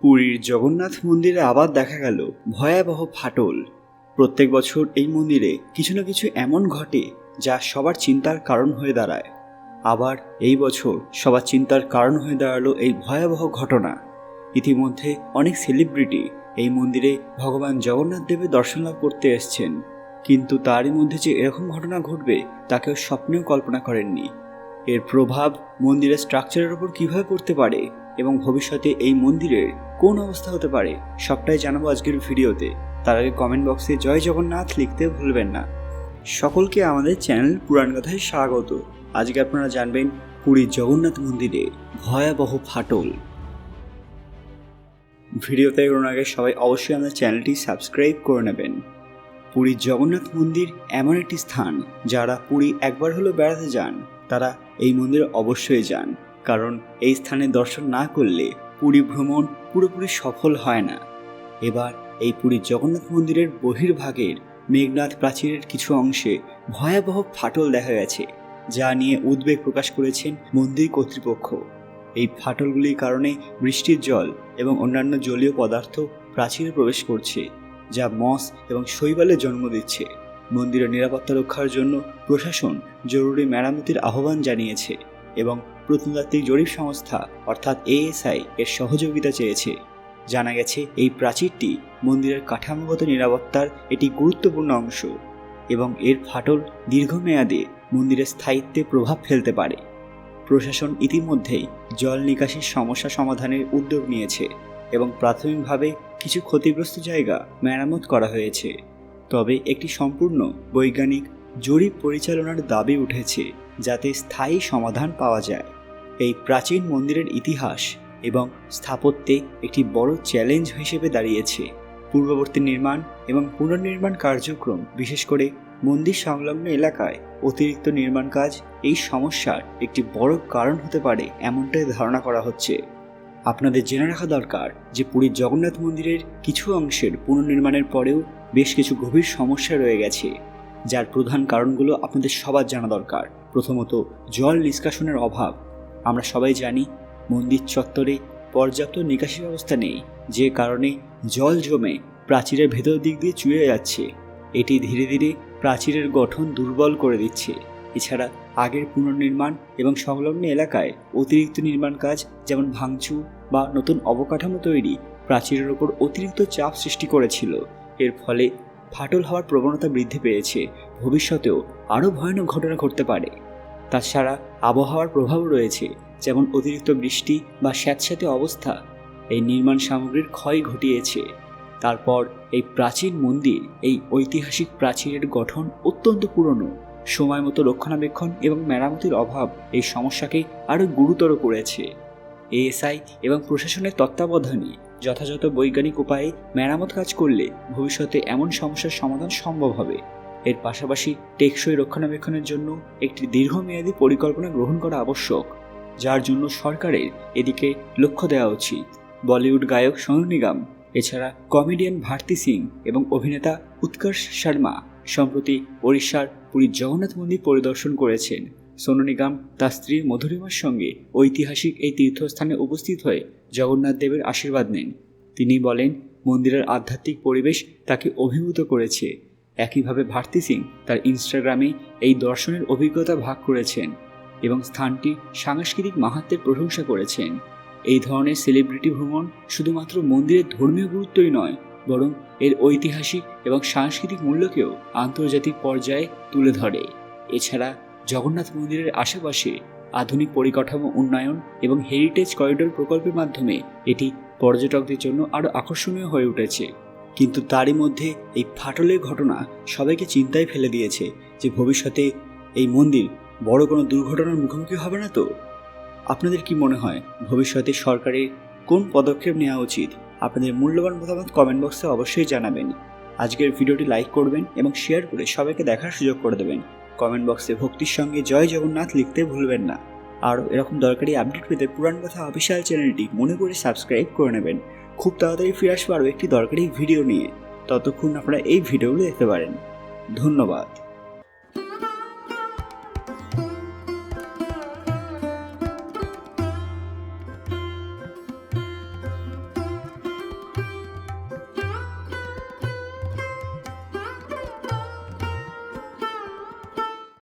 পুরীর জগন্নাথ মন্দিরে আবার দেখা গেল ভয়াবহ ফাটল। প্রত্যেক বছর এই মন্দিরে কিছু না কিছু এমন ঘটে যা সবার চিন্তার কারণ হয়ে দাঁড়ায়। আবার এই বছর সবার চিন্তার কারণ হয়ে দাঁড়ালো এই ভয়াবহ ঘটনা। ইতিমধ্যে অনেক সেলিব্রিটি এই মন্দিরে ভগবান জগন্নাথ দেবের দর্শন লাভ করতে এসছেন, কিন্তু তারই মধ্যে যে এরকম ঘটনা ঘটবে তা কেউ স্বপ্নেও কল্পনা করেননি। এর প্রভাব মন্দিরের স্ট্রাকচারের উপর কীভাবে পড়তে পারে এবং ভবিষ্যতে এই মন্দিরের কোন অবস্থা হতে পারে সবটাই জানাবো আজকের ভিডিওতে। তার আগে কমেন্ট বক্সে জয় জগন্নাথ লিখতে ভুলবেন না। সকলকে আমাদের চ্যানেল পুরাণ কথায় স্বাগত। আজকে আপনারা জানবেন পুরীর জগন্নাথ মন্দিরে ভয়াবহ ফাটল। ভিডিওতে এগোনোর আগে সবাই অবশ্যই আমাদের চ্যানেলটি সাবস্ক্রাইব করে নেবেন। পুরীর জগন্নাথ মন্দির এমন একটি স্থান, যারা পুরী একবার হলেও বেড়াতে যান তারা এই মন্দিরে অবশ্যই যান, কারণ এই স্থানে দর্শন না করলে পুরী ভ্রমণ পুরোপুরি সফল হয় না। এবার এই পুরীর জগন্নাথ মন্দিরের বহির্ভাগের মেঘনাদ প্রাচীরের কিছু অংশে ভয়াবহ ফাটল দেখা গেছে, যা নিয়ে উদ্বেগ প্রকাশ করেছেন মন্দির কর্তৃপক্ষ। এই ফাটলগুলির কারণে বৃষ্টির জল এবং অন্যান্য জলীয় পদার্থ প্রাচীরে প্রবেশ করছে, যা মস এবং শৈবালের জন্ম দিচ্ছে। মন্দিরের নিরাপত্তা রক্ষার জন্য প্রশাসন জরুরি মেরামতির আহ্বান জানিয়েছে এবং প্রত্নতাত্ত্বিক জরিপ সংস্থা অর্থাৎ ASI এর সহযোগিতা চেয়েছে। জানা গেছে এই প্রাচীরটি মন্দিরের কাঠামোগত নিরাপত্তার একটি গুরুত্বপূর্ণ অংশ এবং এর ফাটল দীর্ঘমেয়াদে মন্দিরের স্থায়িত্বে প্রভাব ফেলতে পারে। প্রশাসন ইতিমধ্যেই জল নিকাশির সমস্যা সমাধানের উদ্যোগ নিয়েছে এবং প্রাথমিকভাবে কিছু ক্ষতিগ্রস্ত জায়গা মেরামত করা হয়েছে। তবে একটি সম্পূর্ণ বৈজ্ঞানিক জরিপ পরিচালনার দাবি উঠেছে, যাতে স্থায়ী সমাধান পাওয়া যায়। এই প্রাচীন মন্দিরের ইতিহাস এবং স্থাপত্যে একটি বড় চ্যালেঞ্জ হিসেবে দাঁড়িয়েছে। পূর্ববর্তী নির্মাণ এবং পুনর্নির্মাণ কার্যক্রম, বিশেষ করে মন্দির সংলগ্ন এলাকায় অতিরিক্ত নির্মাণ কাজ এই সমস্যার একটি বড় কারণ হতে পারে এমনটাই ধারণা করা হচ্ছে। আপনাদের জেনে রাখা দরকার যে পুরীর জগন্নাথ মন্দিরের কিছু অংশের পুনর্নির্মাণের পরেও বেশ কিছু গভীর সমস্যা রয়ে গেছে, যার প্রধান কারণগুলো আপনাদের সবার জানা দরকার। প্রথমত, জল নিষ্কাশনের অভাব। আমরা সবাই জানি মন্দির চত্বরে পর্যাপ্ত নিকাশি ব্যবস্থা নেই, যে কারণে জল জমে প্রাচীরের ভেতর দিক দিয়ে চুয়ে যাচ্ছে। এটি ধীরে ধীরে প্রাচীরের গঠন দুর্বল করে দিচ্ছে। এছাড়া আগের পুনর্নির্মাণ এবং সংলগ্ন এলাকায় অতিরিক্ত নির্মাণ কাজ, যেমন ভাঙচুর বা নতুন অবকাঠামো তৈরি, প্রাচীরের ওপর অতিরিক্ত চাপ সৃষ্টি করেছিল। এর ফলে ফাটল হওয়ার প্রবণতা বৃদ্ধি পেয়েছে। ভবিষ্যতেও আরও ভয়ানক ঘটনা ঘটতে পারে। তাছাড়া আবহাওয়ার প্রভাবও রয়েছে, যেমন অতিরিক্ত বৃষ্টি বা স্যাঁতস্যাঁতে অবস্থা এই নির্মাণ সামগ্রীর ক্ষয় ঘটিয়েছে। তারপর এই প্রাচীন মন্দির, এই ঐতিহাসিক প্রাচীরের গঠন অত্যন্ত পুরনো। সময় মতো রক্ষণাবেক্ষণ এবং মেরামতির অভাব এই সমস্যাকে আরও গুরুতর করেছে। ASI এবং প্রশাসনের তত্ত্বাবধানে যথাযথ বৈজ্ঞানিক উপায়ে মেরামত কাজ করলে ভবিষ্যতে এমন সমস্যার সমাধান সম্ভব হবে। এর পাশাপাশি টেকসই রক্ষণাবেক্ষণের জন্য একটি দীর্ঘমেয়াদী পরিকল্পনা গ্রহণ করা আবশ্যক, যার জন্য সরকারের এদিকে লক্ষ্য দেওয়া উচিত। বলিউড গায়ক সোনু নিগম, এছাড়া কমেডিয়ান ভারতী সিং এবং অভিনেতা উৎকর্ষ শর্মা সম্প্রতি ওড়িশার পুরীর জগন্নাথ মন্দির পরিদর্শন করেছেন। সোনু নিগম তার স্ত্রী মধুরিমার সঙ্গে ঐতিহাসিক এই তীর্থস্থানে উপস্থিত হয়ে জগন্নাথ দেবের আশীর্বাদ নেন। তিনি বলেন, মন্দিরের আধ্যাত্মিক পরিবেশ তাকে অভিভূত করেছে। একইভাবে ভারতী সিং তার ইনস্টাগ্রামে এই দর্শনের অভিজ্ঞতা ভাগ করেছেন এবং স্থানটি সাংস্কৃতিক মাহাত্ম্যের প্রশংসা করেছেন। এই ধরনের সেলিব্রিটি ভ্রমণ শুধুমাত্র মন্দিরের ধর্মীয় গুরুত্বই নয়, বরং এর ঐতিহাসিক এবং সাংস্কৃতিক মূল্যকেও আন্তর্জাতিক পর্যায়ে তুলে ধরে। এছাড়া জগন্নাথ মন্দিরের আশেপাশে আধুনিক পরিকাঠামো উন্নয়ন এবং হেরিটেজ করিডোর প্রকল্পের মাধ্যমে এটি পর্যটকদের জন্য আরও আকর্ষণীয় হয়ে উঠেছে। কিন্তু তারই মধ্যে এই ফাটলের ঘটনা সবাইকে চিন্তায় ফেলে দিয়েছে যে ভবিষ্যতে এই মন্দির বড় কোনো দুর্ঘটনার মুখোমুখি হবে না তো? আপনাদের কি মনে হয় ভবিষ্যতে সরকারের কোন পদক্ষেপ নেওয়া উচিত? আপনাদের মূল্যবান মতামত কমেন্ট বক্সে অবশ্যই জানাবেন। আজকের ভিডিওটি লাইক করবেন এবং শেয়ার করে সবাইকে দেখার সুযোগ করে দেবেন। কমেন্ট বক্সে ভক্তির সঙ্গে জয় জগন্নাথ লিখতে ভুলবেন না। আর এরকম দরকারি আপডেট পেতে পুরাণ কথা অফিসিয়াল চ্যানেলটি মনে করে সাবস্ক্রাইব করে নেবেন। খুব তাড়াতাড়ি ফিরে আসবো আরও একটি দরকারি ভিডিও নিয়ে। ততক্ষণ আপনারা এই ভিডিওগুলো দেখতে পারেন। ধন্যবাদ।